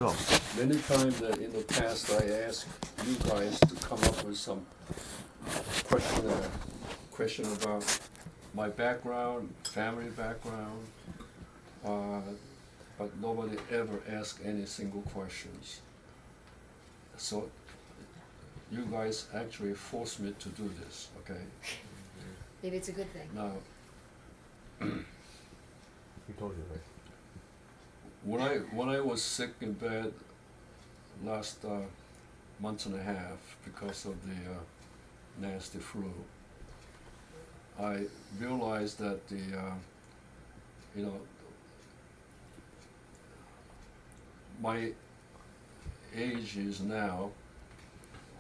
Oh, Many times in the past, I asked you guys to come up with some question about my background, family background, uh, but nobody ever asked any single questions. So you guys actually forced me to do this, okay? Maybe it's a good thing. Now, he told you, right? when I was sick in bed last month and a half because of the nasty flu, I realized that my age is now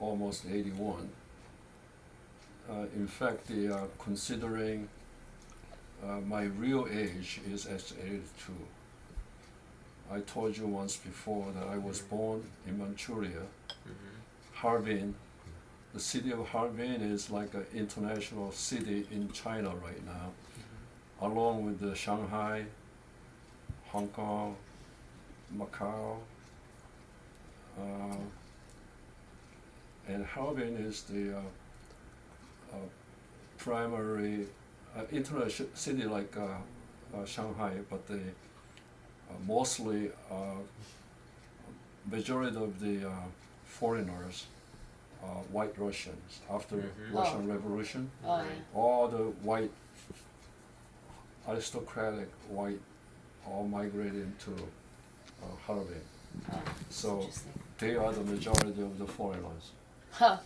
almost 81. In fact, considering my real age is actually 82. I told you once before that I was born in Manchuria. Harbin, the city of Harbin is like an international city in China right now, along with the Shanghai, Hong Kong, Macau, and Harbin is the primary international city like Shanghai, but the mostly majority of the foreigners are white Russians. After Russian Revolution, Oh, yeah. all the white aristocratic white all migrated into Harbin. Oh, So interesting. they are the majority of the foreigners. Huh.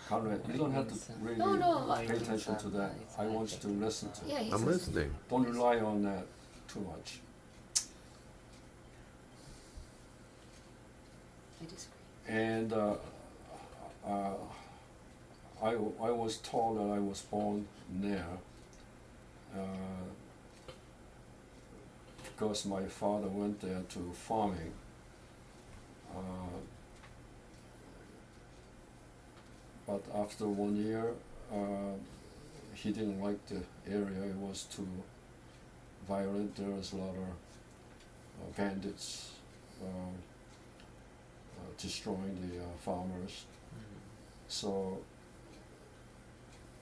Conrad, you don't have to really No, pay attention to that. I want you to listen to Yeah, it. he's I'm listening. Don't rely on that too much. I disagree. And I was told that I was born there because my father went there to farming. But after 1 year, he didn't like the area. It was too violent. There was a lot of bandits destroying the farmers. So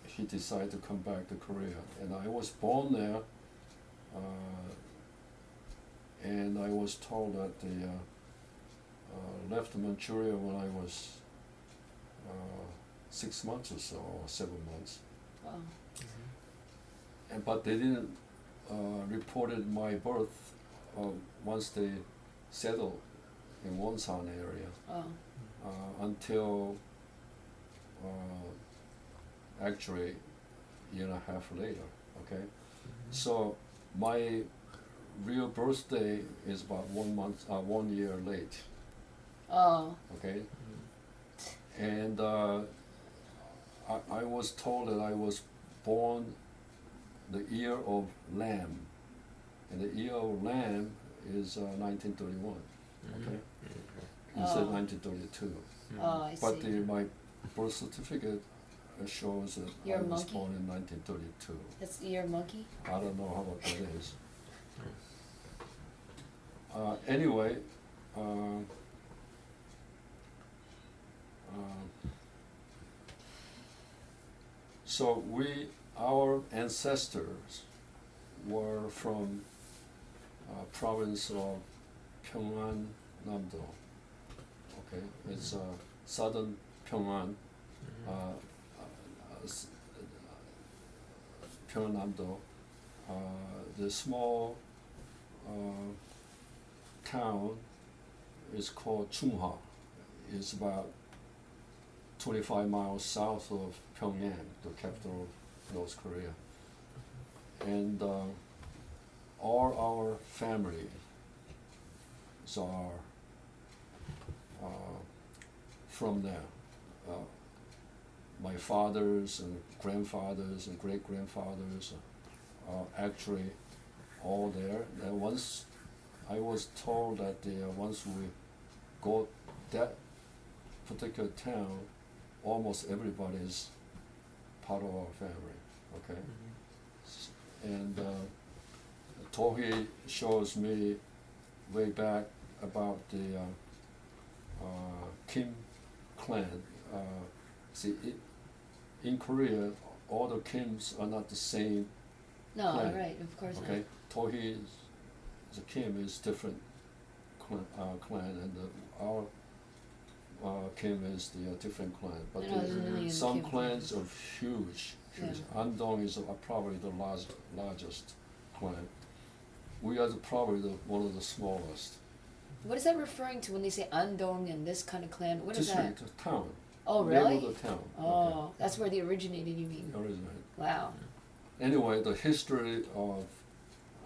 he decided to come back to Korea. And I was born there, and I was told that they left Manchuria when I was 6 months or so, or 7 months. Wow. But they didn't reported my birth once they settled in Wonsan area Oh. until actually year and a half later. Okay, so my real birthday is about 1 year late. Oh. Okay, and I was told that I was born the year of Lamb, and the year of Lamb is 1931. Okay, instead of Oh. 1932. Oh, I see. But my birth certificate shows that You're I a was monkey? born in 1932. That's your monkey? I don't know how about that is. Anyway, so our ancestors were from province of Pyongan, Namdo. Okay, it's southern Pyongan, Pyongan-namdo. The small town is called Chungha. It's about 25 miles south of Pyongyang, the capital of North Korea. And all our families are from there. My fathers and grandfathers and great-grandfathers are actually all there. And once I was told that once we go that particular town, almost everybody is part of our family. Okay, and Tohei shows me way back about the Kim clan. See, in Korea, all the Kims are not the same. No, Clan. right, of course Okay, Tohei, the Kim is different clan, and our Kim is the different clan. But I know, there's a million some Kim clans clans. are huge. Yeah. Andong is probably the largest clan. We are probably one of the smallest. What is that referring to when they say Andong and this kind of clan? What is that? District, town. Oh, Name really? of the town. Oh, that's where they originated, you mean? Okay. Originated. Wow. Anyway, the history of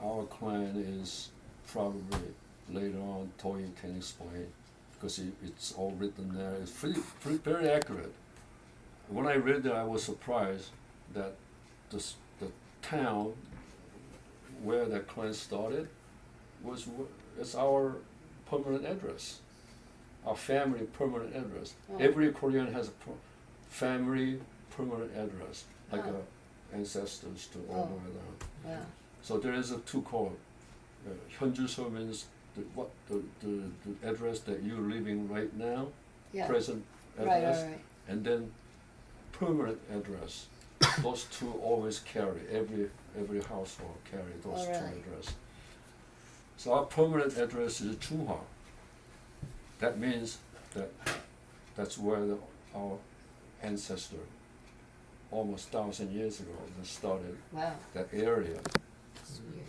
our clan is probably later on Toyi can explain, because it's all written there. It's pretty very accurate. When I read that, I was surprised that the town where that clan started it's our permanent address, our family permanent address. Oh. Every Korean has a family permanent address, like Oh. ancestors to all the way down. Wow. So there is a two code. 현주소 means the address that you're living right now, Yeah. present Right, address, right. and then permanent address. Those two always carry, every household carry those Oh, two really? addresses. So our permanent address is Chunghwa. That means that's where our ancestor, almost 1,000 years ago, they started Wow. that area. That's weird.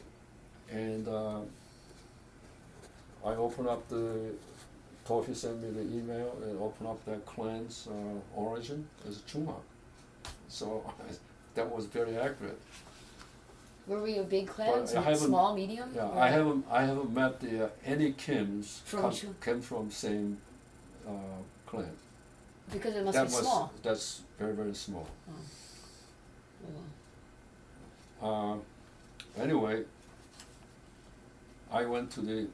And I opened up Tofi sent me the email and opened up that clan's origin as Chunghwa. So that was very accurate. Were we a big clan? But I So haven't- small, medium? Yeah, Or- I haven't met any Kims From Chu- came from same clan. Because it must That be was small. that's very small. Oh. Oh, wow. Anyway, I went to the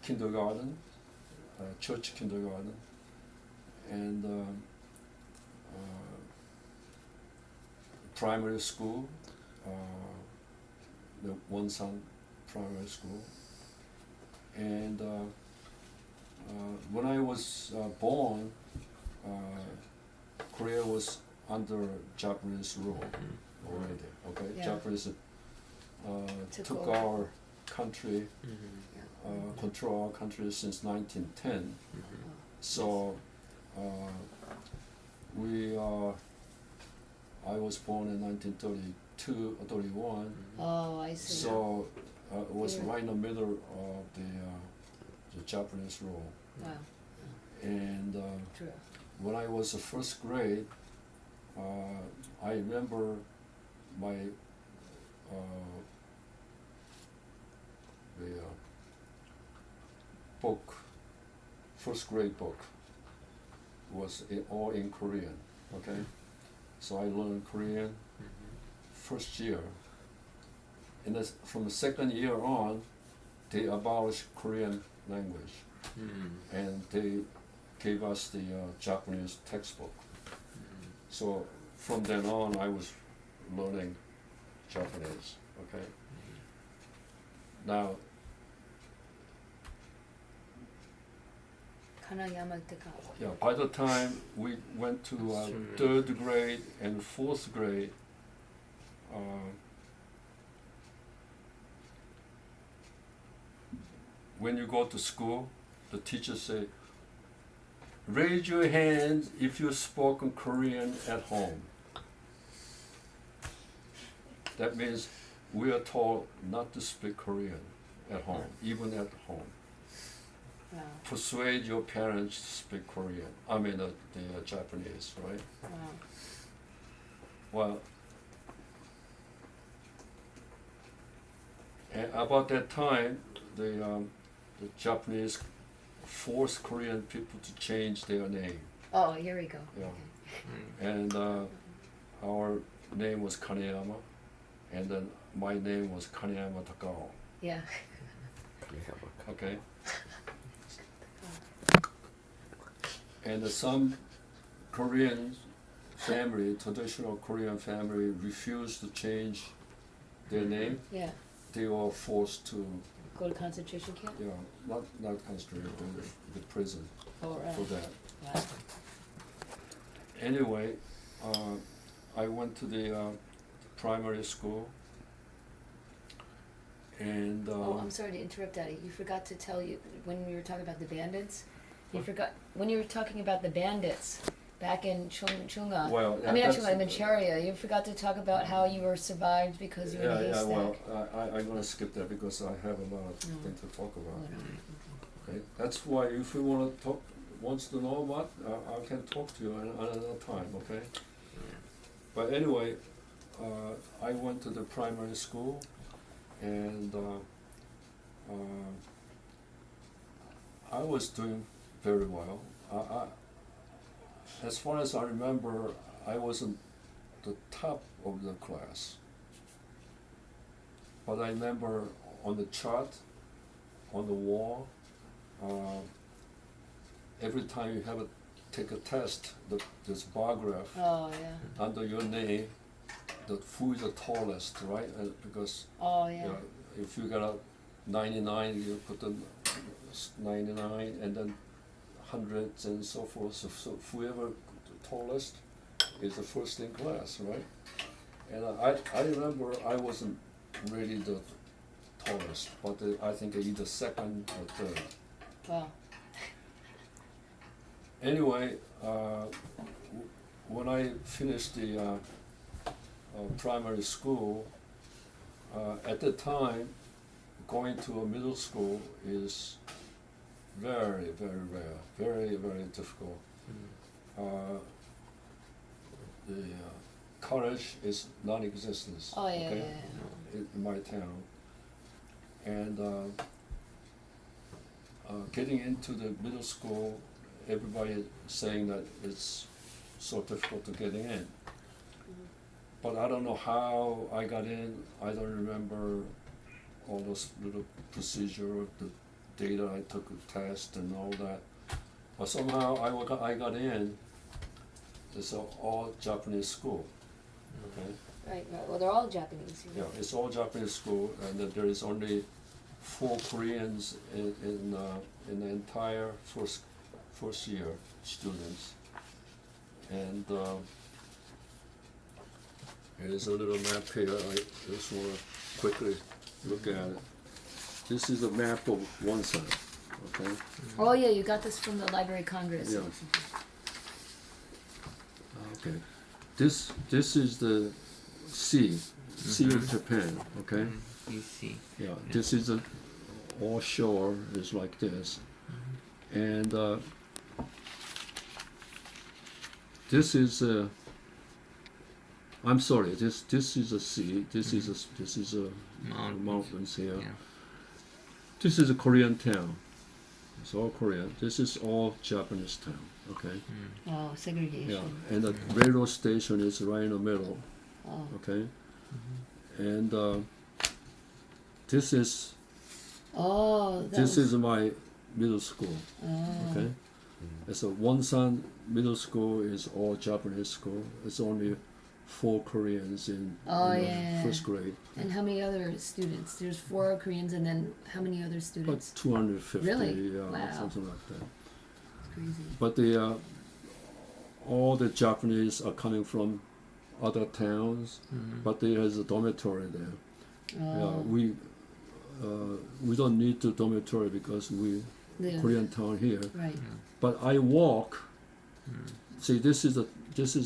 kindergarten, church kindergarten, and primary school, the Wonsan Primary School, and when I was born, Korea was under Japanese rule already. Okay, Yeah. Japanese Took took over. our country, Yeah. control our country since 1910. Oh. So I was born in 1932 or 31. Oh, I see. So it was Yeah. right in the middle of the Japanese rule. Wow. And True. when I was in first grade, I remember my book, first grade book, was all in Korean. Okay, so I learned Korean first year. And from the second year on, they abolished Korean language, and they gave us the Japanese textbook. So from then on, I was learning Japanese. Okay. Now, Kanayama Teka. yeah, by the time we went to third grade and fourth grade, when you go to school, the teachers say, raise your hand if you spoken Korean at home. That means we are told not to speak Korean at home, even at home. Wow. Persuade your parents to speak Korean. I mean the Japanese, right? Wow. Well, about that time, the Japanese forced Korean people to change their name. Oh, here we go. Yeah. Okay. And our name was Kaneyama, and then my name was Kaneyama Takao. Yeah. Okay. And some Korean family, traditional Korean family, refused to change their name. Yeah. They were forced to go to concentration camp? Yeah, not concentration, the prison Oh, right. for that. Wow. Anyway, I went to the primary school, and Oh, I'm sorry to interrupt, Daddy. You forgot to tell you when we were talking about the bandits. You forgot when you were talking about the bandits back in Chunga. well, I mean, not that's- Chunga, in Manchuria. You forgot to talk about how you were survived because you were in a haystack. well, I'm gonna skip that because I have a lot of No. things to talk Oh, about. no. Okay, that's why if you wanna talk, wants to know about, I can talk to you another time. Okay. But anyway, I went to the primary school, and I was doing very well. As far as I remember, I wasn't the top of the class. But I remember on the chart, on the wall, every time you have a take a test, this bar graph Oh, yeah. under your name, who is the tallest, right? Because Oh, yeah. if you got a 99, you put the 99, and then hundreds and so forth. So whoever the tallest is the first in class, right? And I remember I wasn't really the tallest, but I think either second or third. Wow. Anyway, when I finished the primary school, at the time, going to a middle school is very, very rare, very, very difficult. The college is non-existent. Oh, yeah, okay? yeah. In my town, and getting into the middle school, everybody saying that it's so difficult to get in. But I don't know how I got in. I don't remember all those little procedure, the data I took a test and all that. But somehow I got in. It's an all Japanese school. Okay. Right, right. Well, they're all Japanese. Yeah, it's all Japanese school, and there is only 4 Koreans in the entire first year students. And here's a little map here. I just want to quickly look at it. This is a map of one side. Okay. Oh, yeah. You got this from the Library of Congress. Yeah. Okay. This is the sea of Japan. Okay. You see. Yeah, this is all shore is like this, and this is I'm sorry. This is a sea. This is a mountains here. Yeah. This is a Korean town. It's all Korean. This is all Japanese town. Okay. Oh, segregation. Yeah, and the railroad station is right in the middle. Oh. Okay. And this is Oh, that this was, is my middle school. oh. Okay. It's a Wonsan Middle School is all Japanese school. It's only 4 Koreans in Oh, the yeah. first grade. And how many other students? There's 4 Koreans, and then how many other About students? 250, Really? Wow. something like that. It's crazy. But all the Japanese are coming from other towns, but there is a dormitory there. Yeah, Oh, we don't need the dormitory because we yeah. Korean town here. Right. But I walk. See, this is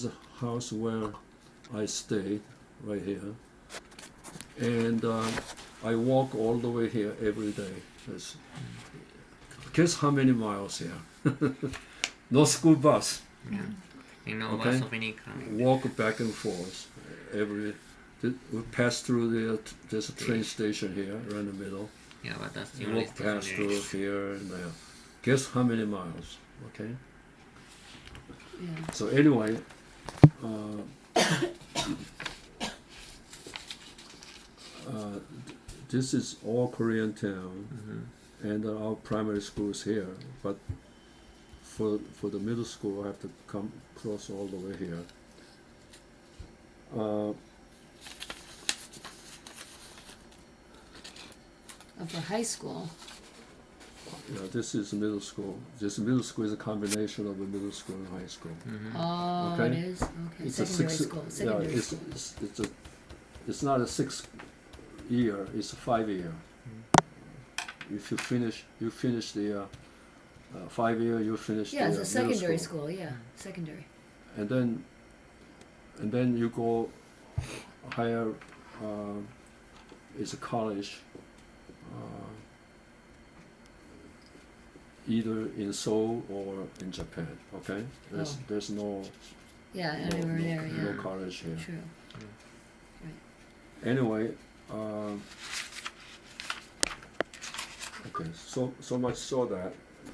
a house where I stay, right here, and I walk all the way here every day. Guess how many miles here? No school bus. Yeah. You know Okay. so many kind. Walk back and forth we pass through there's a train station here, right in the middle. Yeah, but that's the only Walk past station through here and there. Guess how many miles? Okay. Yeah. So anyway, this is all Korean town, and our primary school is here. But for the middle school, I have to cross all the way here. for high school. Yeah, this is middle school. This middle school is a combination of a middle school and high school. Oh, Okay. it is? Okay. It's a Secondary six. school. Yeah, Secondary school. it's not a 6 year. It's a 5 year. If you finish the 5 year. You finish Yeah, the it's a middle secondary school. school. Yeah, secondary. And then you go higher. It's a college. Either in Seoul or in Japan. Okay, there's no Yeah, anywhere there. Yeah. no college here. True. Anyway, okay, so much so that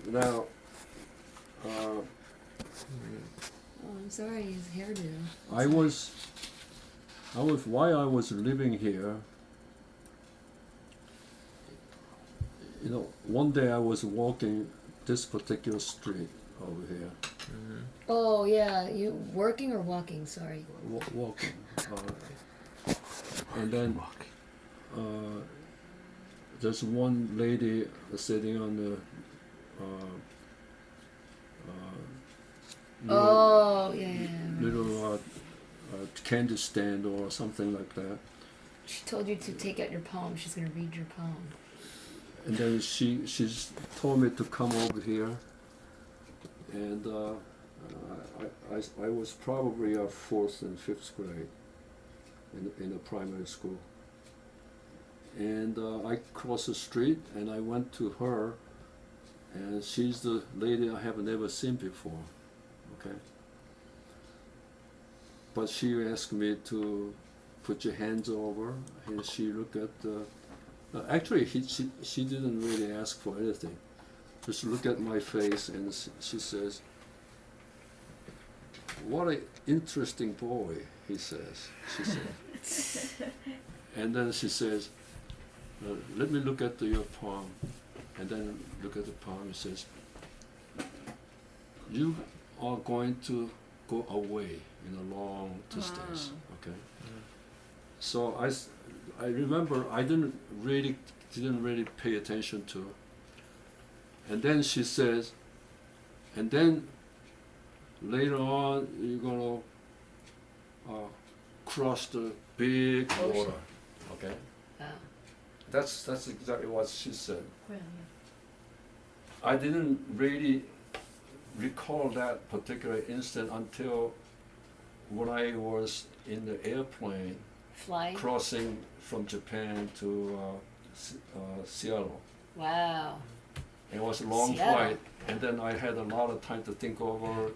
now. Oh, I'm sorry, his hairdo. I was while I was living here. You know, one day I was walking this particular street over here, Oh yeah, you working or walking? Sorry. walking, and then there's one lady sitting on the Oh yeah, yeah, yeah. Right. little candy stand or something like that. She told you to take out your poem. She's gonna read your poem. And then she's told me to come over here, and I was probably 4th and 5th grade in a primary school. And I crossed the street and I went to her, and she's the lady I have never seen before. Okay. But she asked me to put your hands over, and she looked at the. Actually, she didn't really ask for anything. Just look at my face, and she says, "What an interesting boy," he says. She said, and then she says, "Let me look at your palm," and then look at the palm. He says, "You are going to go away in a long distance." Okay. So I remember I didn't really pay attention to. And then she says, and then later on you're gonna cross the big Ocean. water. Okay. Wow. That's exactly what she said. Well, I didn't really recall that particular instant until when I was in the airplane flying. crossing from Japan to Seattle. Wow. It was a long Seattle. flight, and then I had a lot of time to think over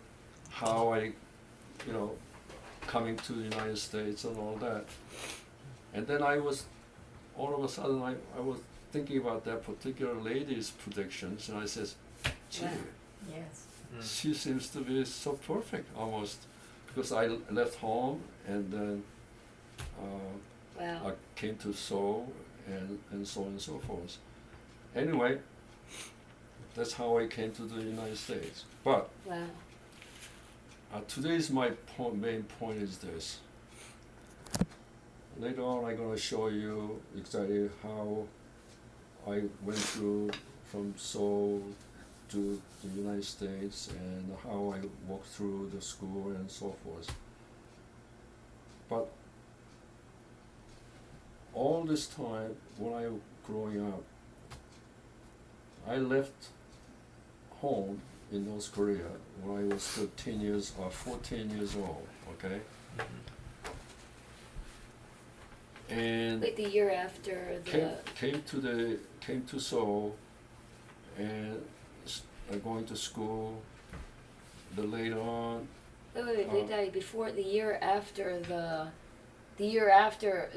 how I, coming to the United States and all that. And then all of a sudden I was thinking about that particular lady's predictions, and I says, gee, Wow. Yes. she seems to be so perfect almost, because I left home and then Wow. I came to Seoul and so on and so forth. Anyway, that's how I came to the United States. But Wow. today's my main point is this. Later on I'm going to show you exactly how I went through from Seoul to the United States and how I walked through the school and so forth. But all this time when I was growing up, I left home in North Korea when I was 13 years or 14 years old, okay? And Wait, the year after the. came to Seoul and going to school. But later on, Wait, Daddy. Before the year after the year after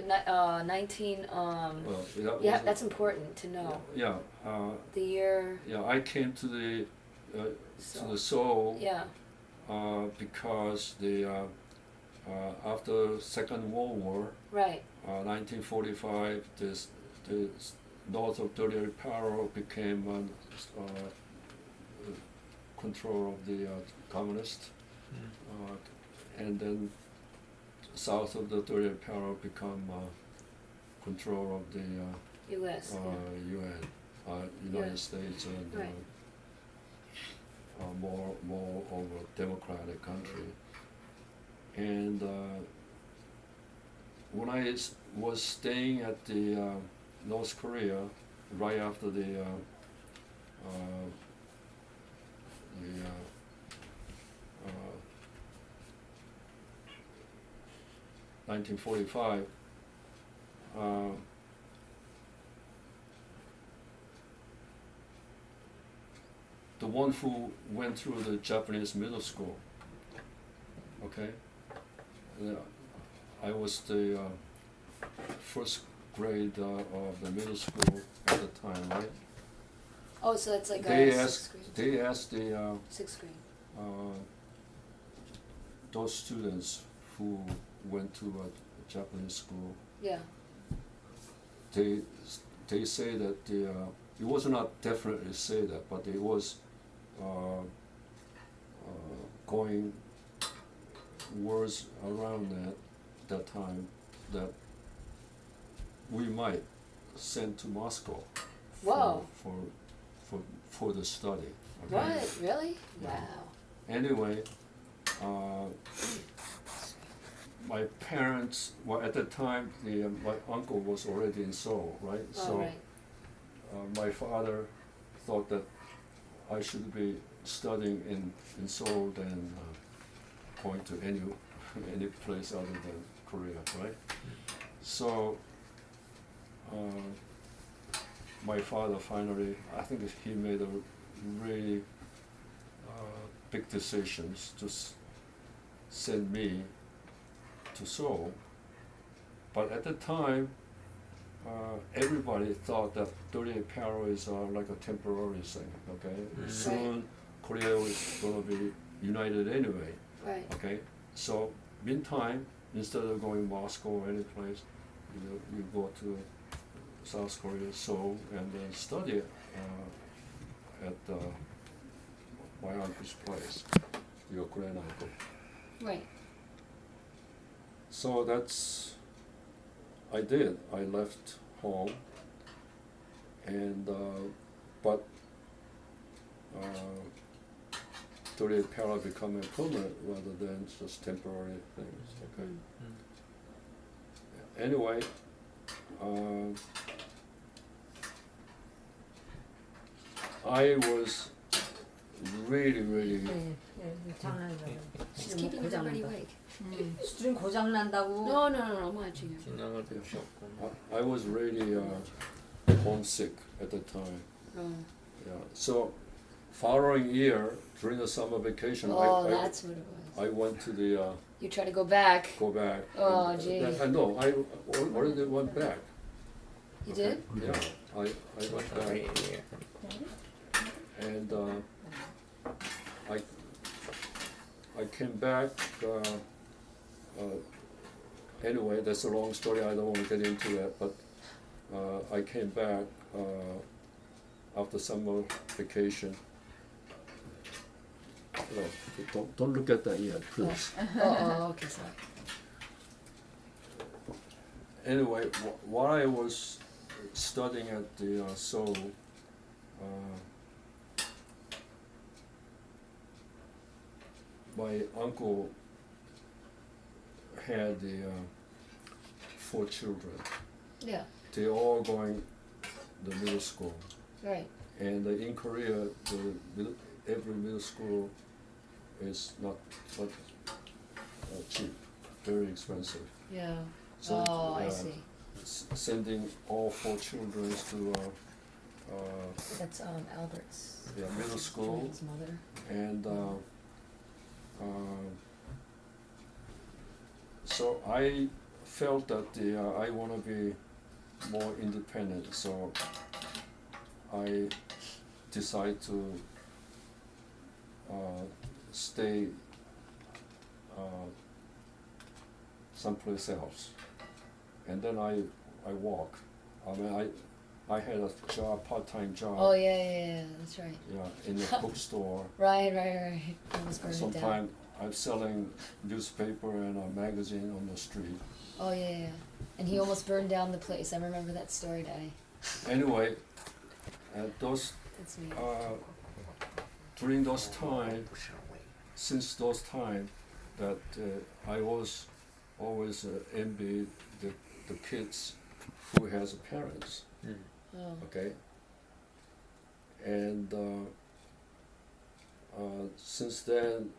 19. well, that Yeah, was that's important to know. yeah, The year. yeah. I came to the So. Seoul Yeah. because after Second World War, Right. 1945, the north of Third Power became control of the communists, and then south of the Third Power become control of the U.S. UN, United Yeah. States, and Right. more of a democratic country. And when I was staying at the North Korea right after the 1945, the one who went through the Japanese middle school, okay? I was the first grade of the middle school at the time, right? Oh, so that's like They sixth grade. They asked the Sixth grade. those students who went to a Japanese school. Yeah. They say that it was not definitely say that, but it was going words around that time that we might send to Moscow Whoa. for the study. Okay? What? Really? Yeah. Wow. Anyway, my parents, well, at the time, my uncle was already in Seoul, right? Oh, So right. my father thought that I should be studying in Seoul than going to any place other than Korea, right? So my father finally, I think he made a really big decisions to send me to Seoul. But at the time, everybody thought that 38 Paro is like a temporary thing, okay? Mm. Soon Korea was going to be united anyway, Right. okay? So meantime, instead of going Moscow or any place, you go to South Korea, Seoul, and then study at my uncle's place, your grand uncle. Right. So I did. I left home, and but 38 Para become a permanent rather than just temporary things. Okay. Mm. Anyway, I was really She's keeping everybody awake. 수준 고장 난다고. No, no, no, no. I'm watching you. 지나갈 데 없었고. I was really homesick at the time. Oh, Yeah. So following year during the summer vacation, oh that's what it was. I went to the You try to go back. go back. Oh, and, gee. no, I already went back. You Okay? did? Yeah, I went back, and I came back. Anyway, that's a long story. I don't want to get into that, but I came back after summer vacation. No, don't look at that yet, please. Oh, okay, sorry. Anyway, while I was studying at the Seoul, my uncle had the 4 children. Yeah, They all going the middle school, right. and in Korea, every middle school is not cheap, very expensive. Yeah. So, Oh, I see. Sending all 4 children to That's Albert's. yeah, middle school, His mother. and so I felt that I want to be more independent, so I decided to stay someplace else, and then I walk. I mean, I had a job, part-time job. Oh, yeah, that's right. Yeah, in a bookstore. Right. Almost burned it down. Sometimes I'm selling newspaper and a magazine on the street. Oh, yeah. And he almost burned down the place. I remember that story, Daddy. anyway, those That's me. during those time, since those time, that I was always envy the kids who has parents. Oh. Okay. And since then,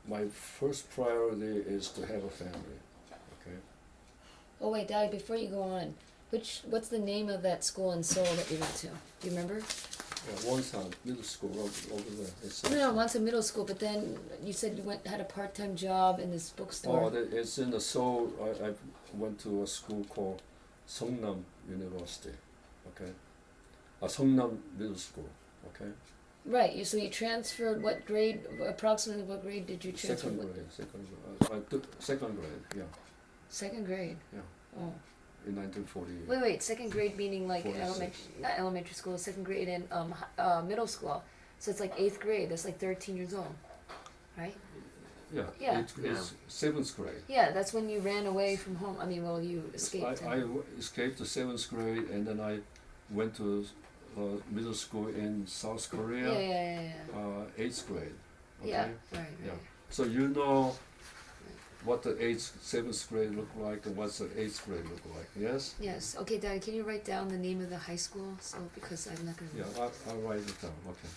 my first priority is to have a family. Okay. Oh wait, Daddy, before you go on, what's the name of that school in Seoul that you went to? Do you remember? Yeah, Wonsan Middle School over there. It's No, once in middle school, but then you said you had a part-time job in this bookstore. It's in the Seoul. I went to a school called Seongnam University. Okay. Seongnam Middle School. Okay. Right. So you transferred. What grade? Approximately what grade did you transfer? Second grade. I took second grade. Yeah. Second grade. Yeah. Oh. In 1948. Wait. Second grade meaning like 46. not elementary school. Second grade in middle school. So it's like 8th grade. That's like 13 years old, right? Yeah. Yeah. It's 7th grade. Yeah, that's when you ran away from home. I mean, well, you escaped. I escaped to 7th grade, and then I went to middle school in South Korea. Yeah. 8th grade. Okay? Yeah. Right. Yeah. So you know what the 7th grade look like and what's the 8th grade look like. Yes. Yes. Okay, Daddy. Can you write down the name of the high school? So because I'm not gonna. Yeah. I'll write it down. Okay.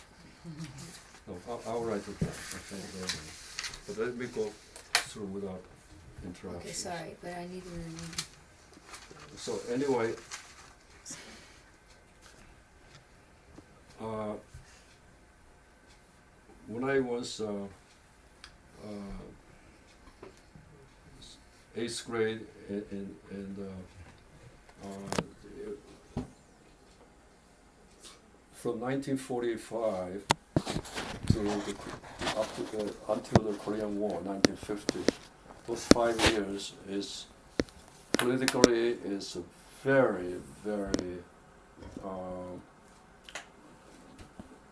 No, I'll write it down. Okay. But let me go through without interruption. Okay, sorry, but I need to remember. So anyway, when I was 8th grade and from 1945 until the Korean War, 1950, those 5 years is politically is very, very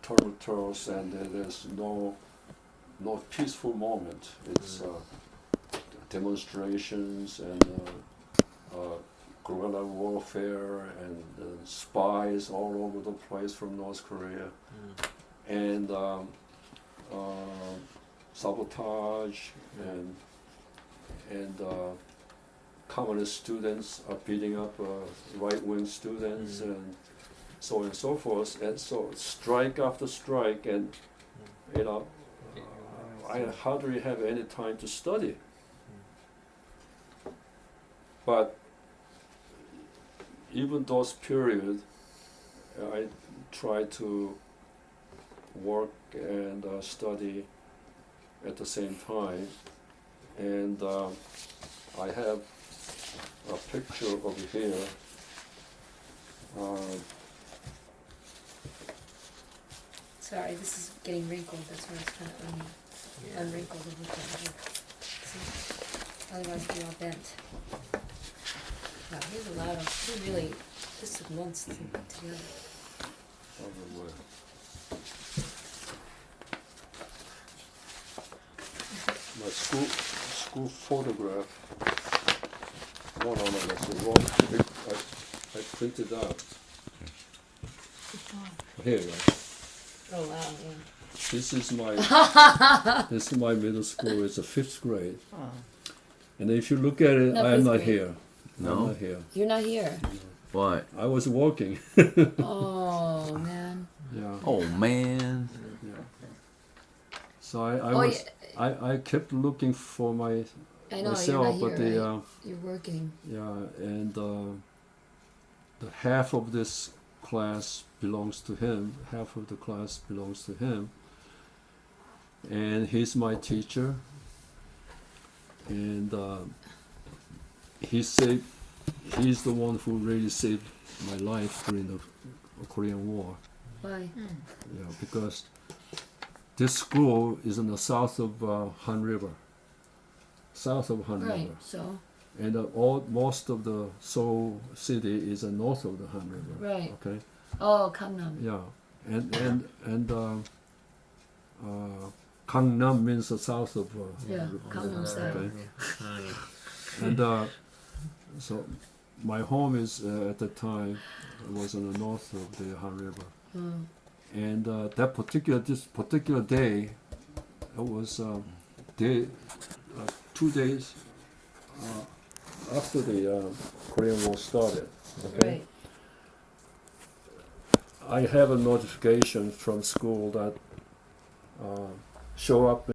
tumultuous, and there's no peaceful moment. It's demonstrations and guerrilla warfare and spies all over the place from North Korea, and sabotage and communist students are beating up right-wing students and so on and so forth, and so strike after strike, and you know, I hardly have any time to study. But even those periods, I try to work and study at the same time, and I have a picture over here. Sorry, this is getting wrinkled. That's why it's kind of unwrinkled a little bit. See? Otherwise, it'd be all bent. Wow, here's a lot of. This took months to put together. My school photograph. No, that's the wrong. I printed out. Here, right? Oh wow, yeah. This is my middle school. It's a 5th grade. And if you look at it, No, I am 5th not grade. here. No? I'm not here. You're not here. What? I was walking. Oh man. Yeah. Oh man. So I Oh, was I kept looking for I know myself, you're but not here. the Right? You're working. and the half of this class belongs to him. Half of the class belongs to him. And he's my teacher. And he's the one who really saved my life during the Korean War. Why? Yeah, because this school is in the south of Han River. South of Han Right. River. So. And most of the Seoul city is north of the Han River. Right. Okay. Oh, Gangnam. Yeah, and Gangnam means the south of. Yeah, Gangnam style. Okay. And so my home is at the time was on the north of the Han River, and that particular day, it was 2 days after the Korean War started. Okay, Right. I have a notification from school that show up